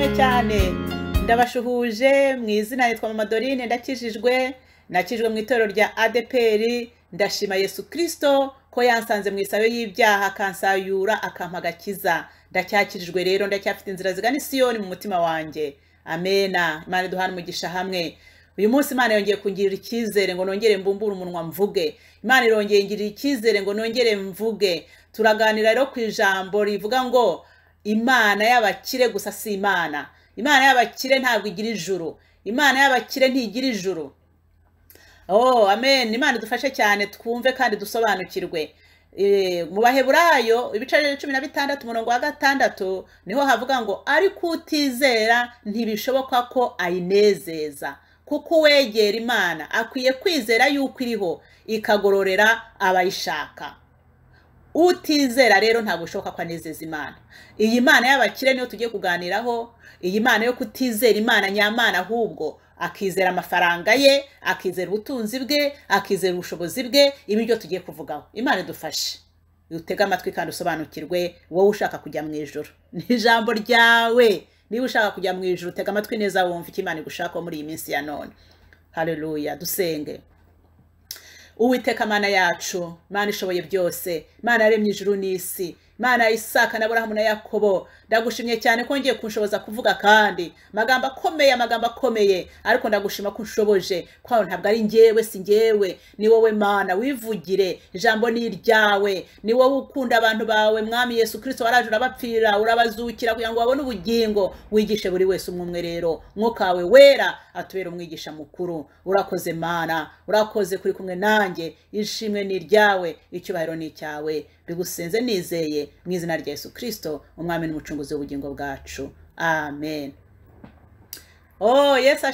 ndabashimye cyane ndabashuhuje mu izina yitwa Mama Dorine ndakijijwe nakijwe mu itorero rya ADPR ndashima Yesu Kristo ko yansanze mu isabe y'ibyaha kansayura akampa agakiza ndacyakirijwe rero ndacyafite inzira zigana Siyoni mu mutima wanjye amena Imana duhana umugisha hamwe uyu munsi Imana yongeye kungirira icyizere ngo nongere mbumbure umunwa mvuge Imana irongeye ngirira icyizere ngo nongere mvuge turaganira rero ku ijambo rivuga ngo Imana y'abakire gusa si Imana y'abakire ntabwo igira ijuru Imana y'abakire ntigira ijuru amen Imana dufashe cyane twumve kandi dusobanukirwe mu Baheburayo ibice 16 umurongo wa 6 niho havuga ngo ariko utizera ntibishoboka ko ayinezeza kuko wegera Imana akwiye kwizera yuko iriho ikagororera abayishaka utizera rero ntabwo bishoboka ko anezeza Imana iyi Mana y'abakire niyo tugiye kuganiraho iyi Mana yo kutizera Imana nyamana ahubwo akizera amafaranga ye akizera ubutunzi bwe akizera ubushobozi bwe ibi byo tugiye kuvugaho Imana idufashe utega amatwi kandi usobanukirwe wowe ushaka kujya mu ijuru ni ijambo ryawe niba ushaka kujya mu ijuru tega amatwi neza wumva icyo Imana igushaka muri iyi minsi ya none haleluya dusenge Uwiteka Mana yacu Mana ishoboye byose Mana yaremye ijuru n'isi Mana ya Isaka na Aburahamu na Yakobo ndagushimye cyane ko ngiye kunshoboza kuvuga kandi magambo akomeye ariko ndagushima ko unshoboje kwaho ntabwo ari njyewe si njyewe ni wowe Mana wivugire ijambo ni iryawe ni wowe ukunda abantu bawe mwami Yesu Kristo waraje urabapfira urabazukira kugira ngo babone ubugingo wigishe buri wese umwe rero mwuka wawe wera atubera umwigisha mukuru urakoze Mana urakoze kuri kumwe nanjye ishimwe ni iryawe icyubahiro ni icyawe bigusenze nizeye mu izina rya Yesu Kristo umwami n'umucunguzi w'ubugingo bwacu amen Yesu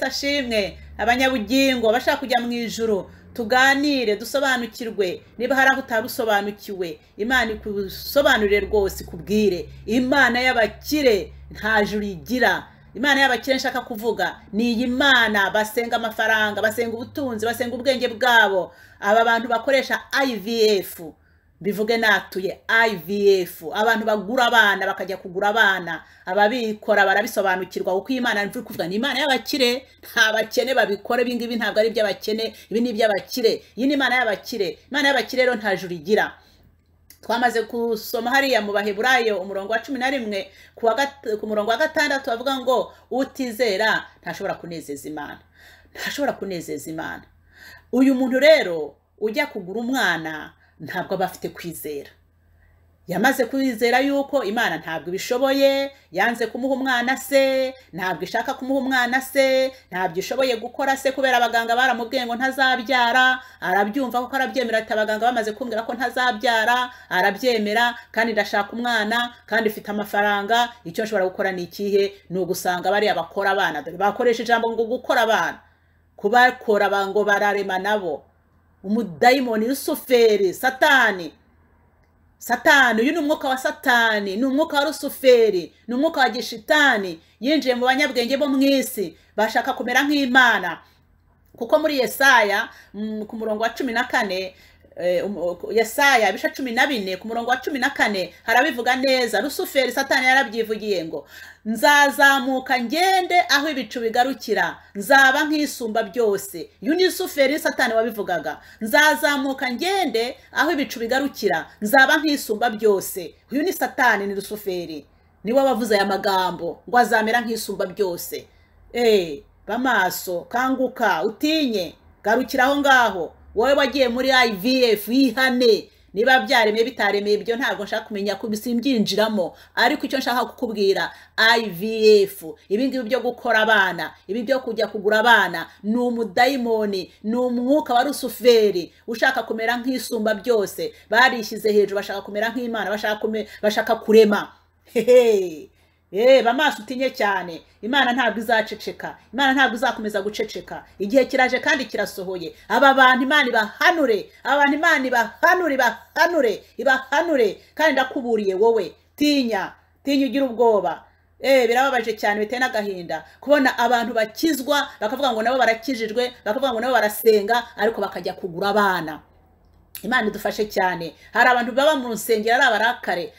ashimwe abanyabugingo bashaka kujya mu ijuru tuganire dusobanukirwe niba hari aho utarusobanukiwe Imana ikusobanurire rwose kubwire Imana y'abakire nta juru igira Imana y'abakire nshaka kuvuga ni iyi Mana basenga amafaranga basenga ubutunzi basenga ubwenge bwabo aba bantu bakoresha IVF bivuge natuye IVF abantu bagura abana bakajya kugura abana ababikora barabisobanukirwa uko Imana mvuye kuvuga ni Imana y'abakire nta bakene babikore bingibi ntabwo ari by'abakene ibi ni by'abakire iyi ni Imana y'abakire Imana y'abakire rero nta juru igira twamaze kusoma hariya mu Baheburayo umurongo wa 11 ku murongo wa 6 bavuga ngo utizera ntashobora kunezeza Imana uyu muntu rero ujya kugura umwana ntabwo bafite kwizera yamaze kwizera yuko Imana ntabwo ibishoboye yanze kumuha umwana se ntabwo ishaka kumuha umwana se ntabwo ishoboye gukora se kubera abaganga baramubwiye ngo ntazabyara arabyumva kuko arabyemera ati abaganga bamaze kumbwira ko ntazabyara arabyemera kandi ndashaka umwana kandi ufite amafaranga icyo nshobora gukora ni ikihe ni ugusanga bari abakora abana dore bakoresha ijambo ngo gukora abana kubakora bango bararema nabo umudayimoni Lusuferi Satani uyu ni umwuka wa Satani ni umwuka wa Lusuferi ni umwuka wa gishitani yinjiye mu banyabwenge bo mu isi bashaka kumera nk'Imana kuko muri Yesaya ku murongo wa 14 Yesaya bisha 14 ku murongo wa 14 harabivuga neza Lusuferi Satani yarabyivugiye ngo nzazamuka ngende aho ibicu bigarukira nzaba nk'isumba byose uyu ni Lusuferi Satani wabivugaga nzazamuka ngende aho ibicu bigarukira nzaba nk'isumba byose uyu ni Satani ni Lusuferi niwe wavuze aya magambo ngo azamera nk'isumba byose bamaso kanguka utinye garukira aho ngaho wowe wagiye muri IVF yihane niba byaremeye bitaremeye ibyo ntabwo nshaka kumenya ko bisimbyinjiramo ariko icyo nshaka kukubwira IVF ibingibi byo gukora abana ibi byo kujya kugura abana ni umudayimoni ni umwuka wa Lusuferi ushaka kumera nk'isumba byose barishyize hejuru bashaka kumera nk'Imana bashaka kurema bamaso utinye cyane Imana ntabwo izaceceka Imana ntabwo izakomeza guceceka igihe kiraje kandi kirasohoye aba bantu Imana ibahanure abantu Imana ibahanure kandi ndakuburiye wowe tinya ugira ubwoba birababaje cyane biteye n'agahinda kubona abantu bakizwa bakavuga ngo nabo barakijijwe bakavuga ngo nabo barasenga ariko bakajya kugura abana Imana idufashe cyane hari abantu baba mu rusengero ari abarakare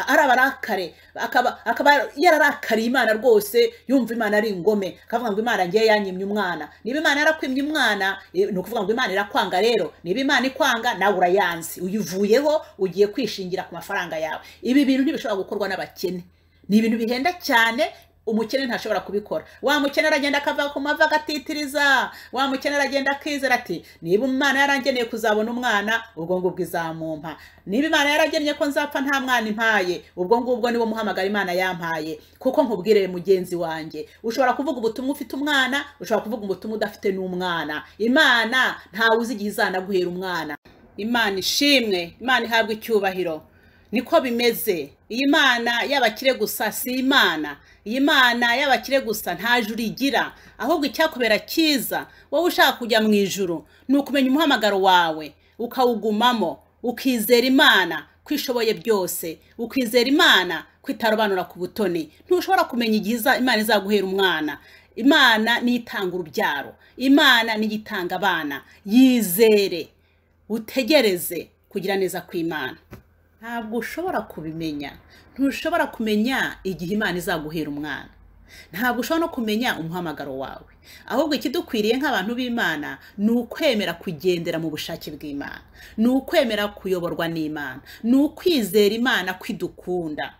ari abarakare, akaba yararakariye Imana rwose, yumva Imana ari ingome, akavuga ngo Imana ngiye yanyimye umwana. Niba Imana yarakwimye umwana, ni ukuvuga ngo Imana irakwanga rero. Niba Imana ikwanga, nawe urayanzi, uyivuyeho, ugiye kwishingira ku mafaranga yawe. Ibi bintu ntibishobora gukorwa n'abakene, ni ibintu bihenda cyane. Umukene ntashobora kubikora. Wa mukene aragenda akava ku mavi agatitiriza, wa mukene aragenda akizera ati niba Imana yarangeneye kuzabona umwana, ubwo ngubwo izamumpa. Niba Imana yaragennye ko nzapfa nta mwana impaye, ubwo ngubwo niwo muhamagara Imana yampaye. Kuko nkubwire mugenzi wanjye, ushobora kuvuga ubutumwa ufite umwana, ushobora kuvuga ubutumwa udafite n'umwana. Imana ntawe uzi igihe izanaguhera umwana. Imana ishimwe, Imana ihabwa icyubahiro. Niko bimeze. Iyi Mana y'abakire gusa si Imana. Iyi Mana y'abakire gusa nta juru igira, ahubwo icyakubera cyiza wowe ushaka kujya mu ijuru ni ukumenya umuhamagaro wawe, ukawugumamo, ukizera Imana kwishoboye byose, ukizera Imana kwitarobanura ku butoni. Ntushobora kumenya igihe Imana izaguhera umwana. Imana ni itanga urubyaro, Imana ni itanga abana. Yizere, utegereze kugira neza kw'Imana. Ntabwo ushobora kubimenya. Ntushobora kumenya igihe Imana izaguhera umwana. Ntabwo ushobora no kumenya umuhamagaro wawe. Ahubwo ikidukwiriye nk'abantu b'Imana ni ukwemera kugendera mu bushake bw'Imana, ni ukwemera kuyoborwa n'Imana, ni ukwizera Imana kwidukunda.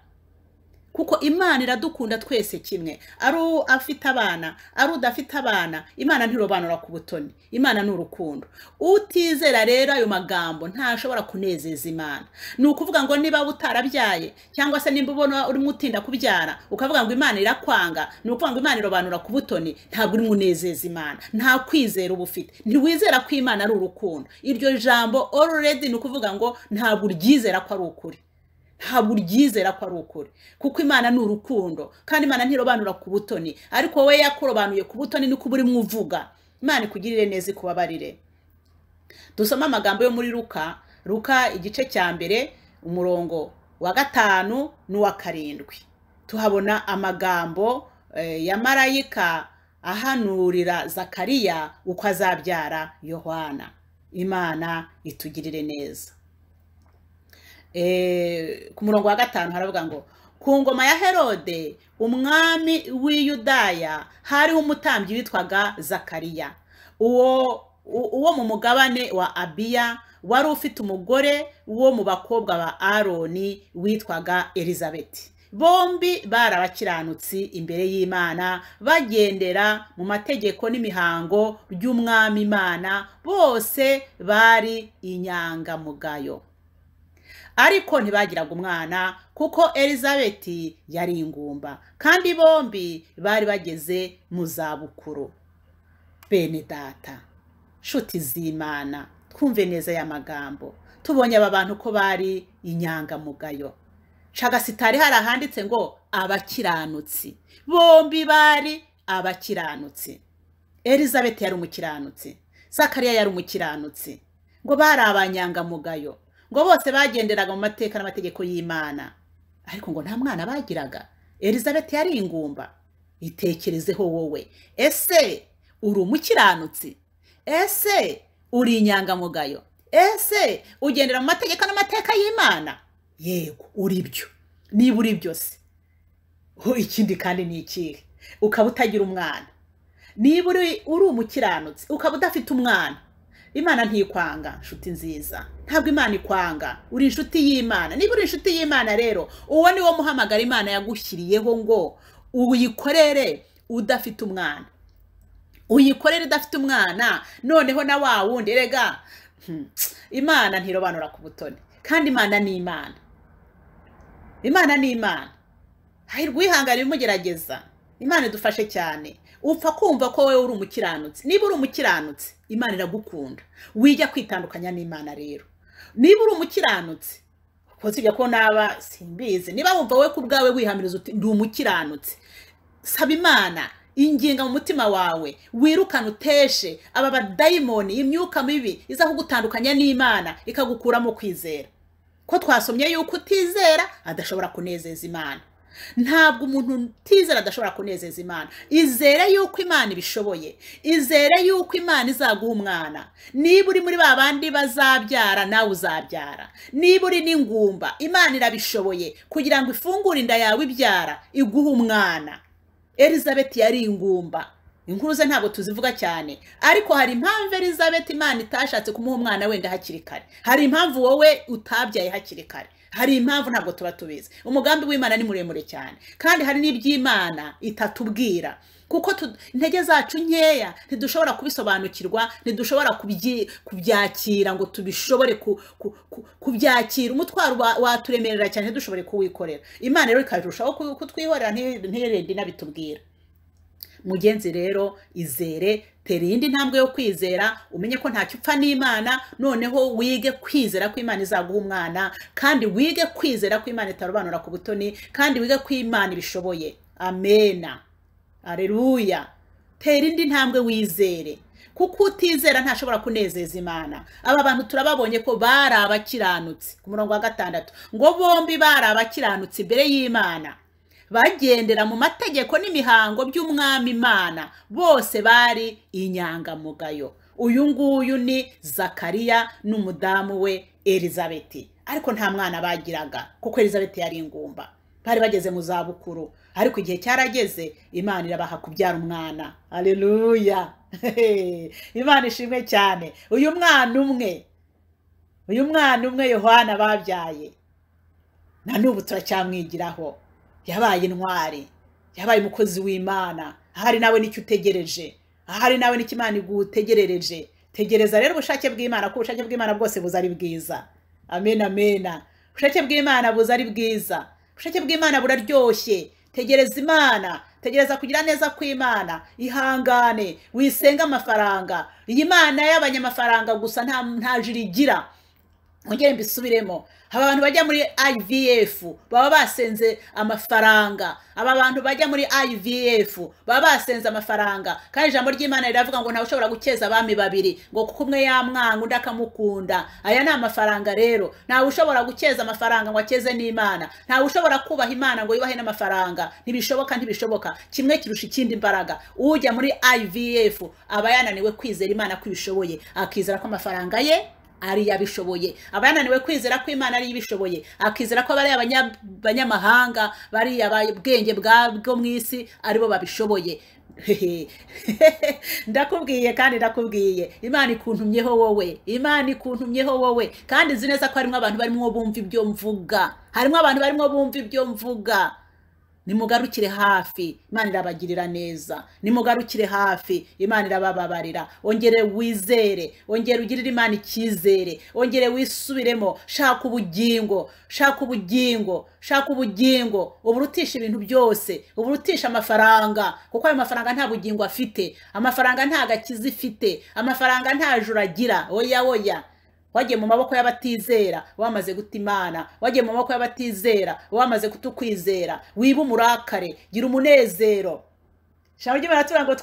Kuko Imana iradukunda twese kimwe, ari afite abana, ari udafite abana. Imana ntirobanura ku butoni, Imana ni urukundo. Utizera rero ayo magambo ntashobora kunezeza Imana. Ni ukuvuga ngo niba utarabyaye cyangwa se nimba ubona urimo utinda kubyara ukavuga ngo Imana irakwanga, ni ukuvuga ngo Imana irobanura ku butoni, ntabwo urimo unezeza Imana, nta kwizera uba ufite. Ntiwizera ko Imana ari urukundo. Iryo jambo already ni ukuvuga ngo ntabwo uryizera ko ari ukuri. Ntabwo uryizera ko ari ukuri, kuko Imana ni urukundo kandi Imana ntirobanura ku butoni. Ariko wowe yakurobanuye ku butoni niko urimo uvuga. Imana ikugirire neza, ikubabarire. Dusoma amagambo yo muri Luka igice cya mbere umurongo wa 5 n'uwa 7. Tuhabona amagambo ya marayika ahanurira Zakariya uko azabyara Yohana. Imana itugirire neza. Ku murongo wa 5 haravuga ngo ku ngoma ya Herode umwami w'i Yudaya hariho umutambyi witwaga Zakariya, uwo mu mugabane wa Abiya, wari ufite umugore wo mu bakobwa ba Aroni witwaga Elizabeti. Bombi bari abakiranutsi imbere y'Imana, bagendera mu mategeko n'imihango ry'umwami Imana. Bose bari inyangamugayo, ariko ntibagiraga umwana kuko Elizabeti yari ingumba, kandi bombi bari bageze mu zabukuru. Bene data, nshuti z'Imana, twumve neza ya magambo. Tubonye aba bantu ko bari inyangamugayo. Shagasitari hari ahanditse ngo abakiranutsi. Bombi bari abakiranutsi. Elizabeti yari umukiranutsi, Zakariya yari umukiranutsi, ngo bari abanyangamugayo, ngo bose bagenderaga mu mateka n'amategeko y'Imana, ariko ngo nta mwana bagiraga. Elizabeti yari ingumba. Itekerezeho wowe, ese uri umukiranutsi? Ese uri inyangamugayo? Ese ugendera mu mategeko n'amateka y'Imana? Yego uri byo. Niba uri byose, ikindi kandi ni ikihe? Ukaba utagira umwana. Niba uri umukiranutsi ukaba udafite umwana, Imana ntikwanga, nshuti nziza. Ntabwo Imana ikwanga, uri inshuti y'Imana. Niba uri inshuti y'Imana rero, uwo ni wo muhamagara Imana yagushyiriyeho ngo uyikorere udafite umwana. Uyikorere udafite umwana. Noneho na wa wundi erega Imana ntirobanura ku butoni, kandi Imana ni Imana. Imana ni Imana. Hahirwa uwihangana ibimugerageza. Imana idufashe cyane. Upfa kumva ko wowe uri umukiranutsi. Niba uri umukiranutsi, Imana iragukunda. Wijya kwitandukanya n'Imana rero. Niba uri umukiranutsi, kozijya ko naba simbizi. Niba wumva wowe ku bwawe wihamiriza uti ndi umukiranutsi, saba Imana inginga mu mutima wawe, wirukana uteshe aba badayimoni, imyuka mibi iza kugutandukanya n'Imana, ikagukuramo kwizera. Ko twasomye yuko utizera adashobora kunezeza Imana. ntabwo umuntu utizera adashobora kunezeza Imana. Izere yuko Imana ibishoboye, izere yuko Imana izaguha umwana. Niba uri muri ba bandi bazabyara, nawe uzabyara. Niba uri n'ingumba, Imana irabishoboye kugira ngo ifungure inda yawe ibyara, iguhe umwana. Elizabeth yari ingumba, inkuru ze ntabwo tuzivuga cyane, ariko hari impamvu Elizabeth Imana itashatse kumuha umwana wenda hakiri kare. Hari impamvu wowe utabyaye hakiri kare. Hari impamvu ntabwo tuba tubizi. Umugambi w'Imana ni muremure cyane, kandi hari n'iby'Imana itatubwira, kuko intege zacu nkeya ntidushobora kubisobanukirwa, ntidushobora kubyakira ngo tubishobore kubyakira. Umutwaro waturemerera cyane ntidushobore kuwikorera. Imana rero ikarushaho kutwihorera, ntirende inabitubwira. Mugenzi rero, izere, tera iyindi ntambwe yo kwizera, umenye ko ntacyo upfa n'Imana. Noneho wige kwizera ko Imana izaguha umwana, kandi wige kwizera ko Imana itarobanura ku butoni, kandi wige ko Imana ibishoboye. Amena, aleluya. Tera indi ntambwe wizere, kuko utizera ntashobora kunezeza Imana. Aba bantu turababonye ko bari abakiranutsi. Ku murongo wa 6 ngo bombi bari abakiranutsi imbere y'Imana, bagendera mu mategeko n'imihango by'umwami Imana, bose bari inyangamugayo. Uyu nguyu ni Zakariya n'umudamu we Elizabeth, ariko nta mwana bagiraga kuko Elizabeth yari ingumba. Bari bageze mu zabukuru, ariko igihe cyarageze Imana irabaha kubyara umwana. Haleluya. Imana ishimwe cyane. Uyu mwana umwe Yohana babyaye, na n'ubu turacyamwigiraho. Yabaye intwari, yabaye umukozi w'Imana. Ahari nawe nicyo utegereje, ahari nawe nicyo Imana igutegerereje. Tegereza rero ubushake bw'Imana, ko ubushake bw'Imana bwose buza ari bwiza. Amen, amena. Ubushake bw'Imana buza ari bwiza, ubushake bw'Imana buraryoshye. Tegereza Imana, tegereza kugira neza kw'Imana. Ihangane, wisenga amafaranga. Iyi Mana y'abanyamafaranga gusa nta jiri igira. Ongere mbisubiremo, abantu bajya muri IVF baba basenze amafaranga. Aba bantu bajya muri IVF baba basenze amafaranga, kandi ijambo ry'Imana riravuga ngo ntawe ushobora gukeza abami babiri, ngo kuko umwe yamwanga undi akamukunda. Aya ni amafaranga rero. Ntawe ushobora gukeza amafaranga ngo akeze n'Imana. Ntawe ushobora kubaha Imana ngo yubahe n'amafaranga. Ntibishoboka. Kimwe kirusha ikindi imbaraga. Ujya muri IVF aba yananiwe kwizera Imana ko ibishoboye, akizera ko amafaranga ye ari yabishoboye. Abananiwe kwizera ko Imana ari ibishoboye, akizera ko bari abanyamahanga, bari ababwenge bwo mwisi aribo babishoboye. Ndakubwiye kandi ndakubwiye, Imana ikuntumyeho wowe, Imana ikuntumyeho wowe, kandi nzi neza ko harimo abantu barimo bumva ibyo mvuga, harimo abantu barimo bumva ibyo mvuga. Nimugarukire hafi, Imana irabagirira neza. Nimugarukire hafi, Imana irabababarira. Ongere wizere, ongere ugirire Imana icyizere, ongere wisubiremo. Shaka ubugingo, shaka ubugingo, shaka ubugingo. Uburutisha ibintu byose, uburutisha amafaranga, kuko ayo mafaranga nta bugingo afite, amafaranga nta gakiza ifite, amafaranga nta juru agira. Oya. Wagiye mu maboko y'abatizera, wamaze guta Imana. Wagiye mu maboko y'abatizera, wamaze kutukwizera. Wiba umurakare, gira umunezero. Ijambo ry'Imana ritubwira ngo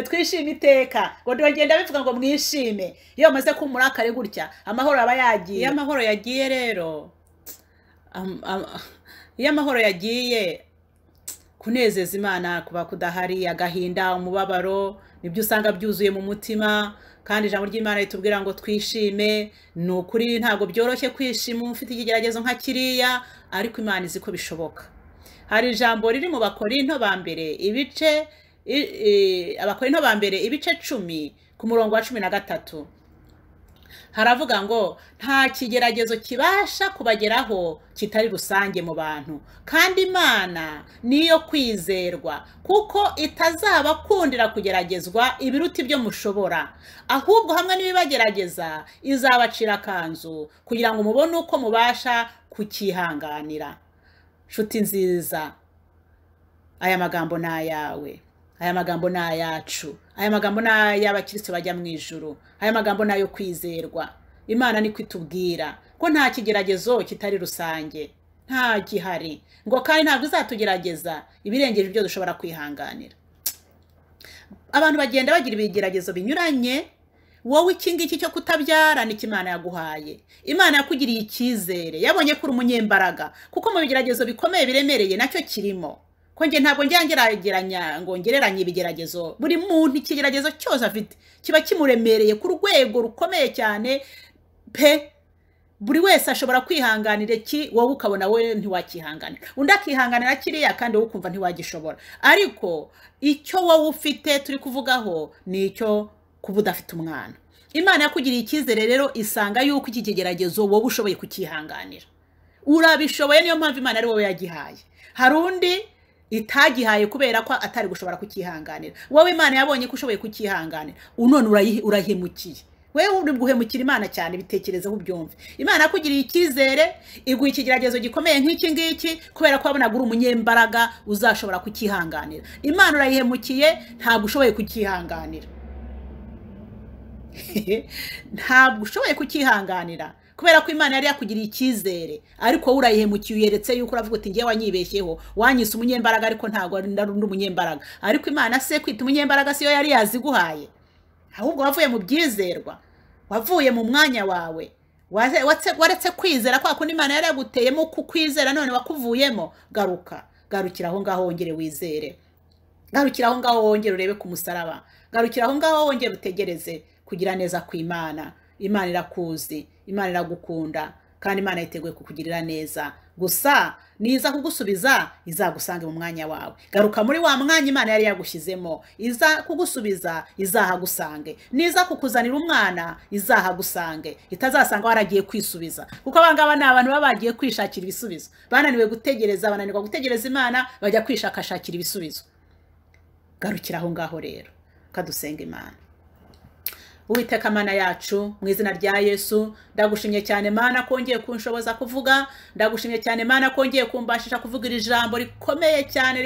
twishime iteka. Ngo ndagenda bivuga ngo mwishime. Iyo umaze kuba umurakare gutya, amahoro aba yagiye. Iyo amahoro yagiye rero, iyo amahoro yagiye, kunezeza Imana kuba kudahari, agahinda, umubabaro, nibyo usanga byuzuye mu mutima. Kandi ijambo ry'Imana ritubwira ngo twishime. Ni ukuri ntabwo byoroshye kwishima ufite ikigeragezo nka kiriya, ariko Imana izi ko bishoboka. Hari ijambo riri mu Bakorinto ba mbere ibice 10 ku murongo wa 13. Haravuga ngo nta kigeragezo kibasha kubageraho kitari rusange mu bantu, kandi Imana niyo kwizerwa, kuko itazabakundira kugeragezwa ibiruta ibyo mushobora, ahubwo hamwe n'ibibagerageza izabacira kanzu, kugira ngo mubone uko mubasha kukihanganira. Nshuti nziza, aya magambo ni ayawe, aya magambo ni ayacu, aya magambo ni ay'abakristo bajya mu ijuru, aya magambo ni ayo kwizerwa. Imana ni kwitubwira ko nta kigeragezo kitari rusange, nta gihari, ngo kandi ntabwo izatugerageza ibirengeje ibyo dushobora kwihanganira. Abantu bagenda bagira ibigeragezo binyuranye, wowe ikingiki cyo kutabyara ni Imana yaguhaye. Imana yakugiriye icyizere, yabonye ko uri umunyembaraga, kuko mu bigeragezo bikomeye biremereye nacyo kirimo. Ko nge ntabwo njyangerageranya ngo ngereranye ibigeragezo. Buri muntu ikigeragezo cyose afite kiba kimuremereye ku rwego rukomeye cyane pe. Buri wese ashobora kwihanganira iki, wowe ukabona we ntiwakihanganira, undi akihanganira kiriya kandi wowe ukumva ntiwagishobora. Ariko icyo wowe ufite turi kuvugaho ni icyo kuba udafite umwana. Imana yakugiriye icyizere rero isanga yuko iki kigeragezo wowe ushoboye kukihanganira, urabishoboye. Niyo mpamvu Imana ari wowe yagihaye. Hari undi itagihaye kubera ko atari gushobora kukihanganira. Wowe Imana yabonye ko ushoboye kukihanganira, none urahemukiye. Wewe uri guhemukira Imana cyane, bitekerezeho ubyumve. Imana yakugiriye icyizere, iguha ikigeragezo gikomeye nk'iki ngiki kubera ko wabonaga uri umunyembaraga uzashobora kukihanganira. Imana urayihemukiye, ntabwo ushoboye kukihanganira. Ntabwo ushoboye kukihanganira kubera ko Imana yari yakugiriye icyizere, ariko wowe urayihemukiye, uyeretse yuko uravuga uti ngiye wanyibeshyeho, wanyise umunyembaraga ariko ntabwo ndi umunyembaraga. Ariko Imana se kwita umunyembaraga siyo yari yaziguhaye, ahubwo wavuye mu byizerwa, wavuye mu mwanya wawe, waretse kwizera kwa kundi Imana yari yaguteyemo kukwizera, none wakuvuyemo. Garukira aho ngaho wongere wizere, garukira aho ngaho wongere urebe ku musaraba, garukira aho ngaho wongere utegereze kugira neza kw'Imana. Imana irakuzi, Imana iragukunda, kandi Imana yiteguye kukugirira neza. Gusa niza kugusubiza izagusange mu mwanya wawe. Garuka muri wa mwanya Imana yari yagushyizemo, iza kugusubiza izahagusange. Niza kukuzanira umwana izahagusange, itazasanga waragiye kwisubiza, kuko abangaba ni abantu baba bagiye kwishakira ibisubizo, bananiwe gutegereza, bananirwa gutegereza Imana, bajya kwishakashakira ibisubizo. Garukira aho ngaho rero, kadusenga Imana. Uwiteka Mana yacu, mu izina rya Yesu, ndagushimye cyane Mana kongeye kunshoboza kuvuga, ndagushimye cyane Mana kongeye kumbashisha kuvuga iri jambo rikomeye cyane,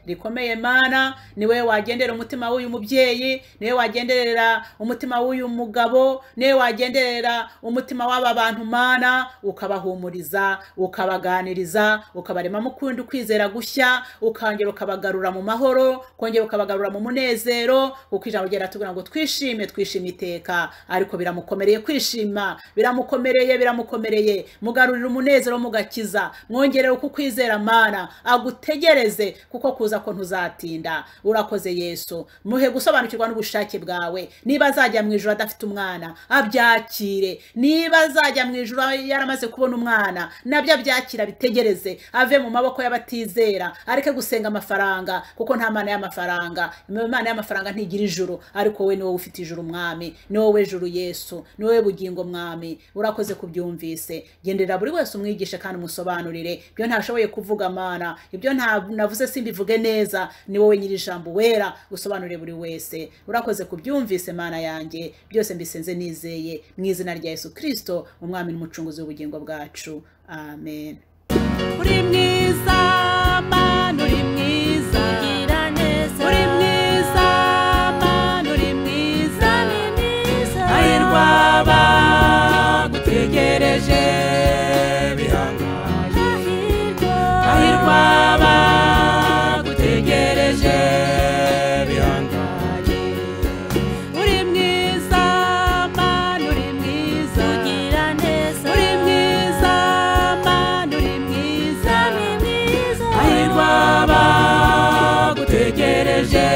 rikomeye Mana. Niwe wagendera umutima w'uyu mubyeyi, niwe wagenderera umutima w'uyu mugabo, niwe wagenderera umutima w'aba bantu Mana, ukabahumuriza, ukabaganiriza, ukabarema mu kundi kwizera gushya, ukongera ukabagarura mu mahoro, kongera ukabagarura mu munezero, kuko ijambo ryera tubwira ngo twishime iteka. Ariko biramukomereye kwishima, biramukomereye mugarurira umunezero mugakiza, mwongerere uko kwizera Mana, agutegereze kuko kuza ko ntuzatinda. Urakoze Yesu, muhe gusobanukirwa n'ubushake bwawe. Niba azajya mu ijuru adafite umwana, abyakire. Niba azajya mu ijuru yaramaze kubona umwana, nabyo abyakira, bitegereze, ave mu maboko y'abatizera, areke gusenga amafaranga, kuko nta mana y'amafaranga. Imana y'amafaranga ntigira ijuru, ariko we niwe ufite ijuru Mwami, ni wowe juru Yesu, ni wowe bugingo Mwami. Urakoze kubyumvise, gendera buri wese umwigishe kandi umusobanurire ibyo ntashoboye kuvuga Mana, ibyo navuze simbivuge neza. Ni wowe nyiri ijambo wera, usobanurire buri wese. Urakoze kubyumvise Mana yanjye, byose mbisenze nizeye mu izina rya Yesu Kristo, umwami n'umucunguzi w'ubugingo bwacu. Amen. Uri mwiza Mana, uri mwiza, ugira neza, uri mwiza Mana, uri mwiza, ahirwa bagutegereje bihangaye, ahirwa bagutegereje bihangaye. Uri mwiza Mana, uri mwiza, ugira neza, uri mwiza Mana, uri mwiza, ahirwa bagutegereje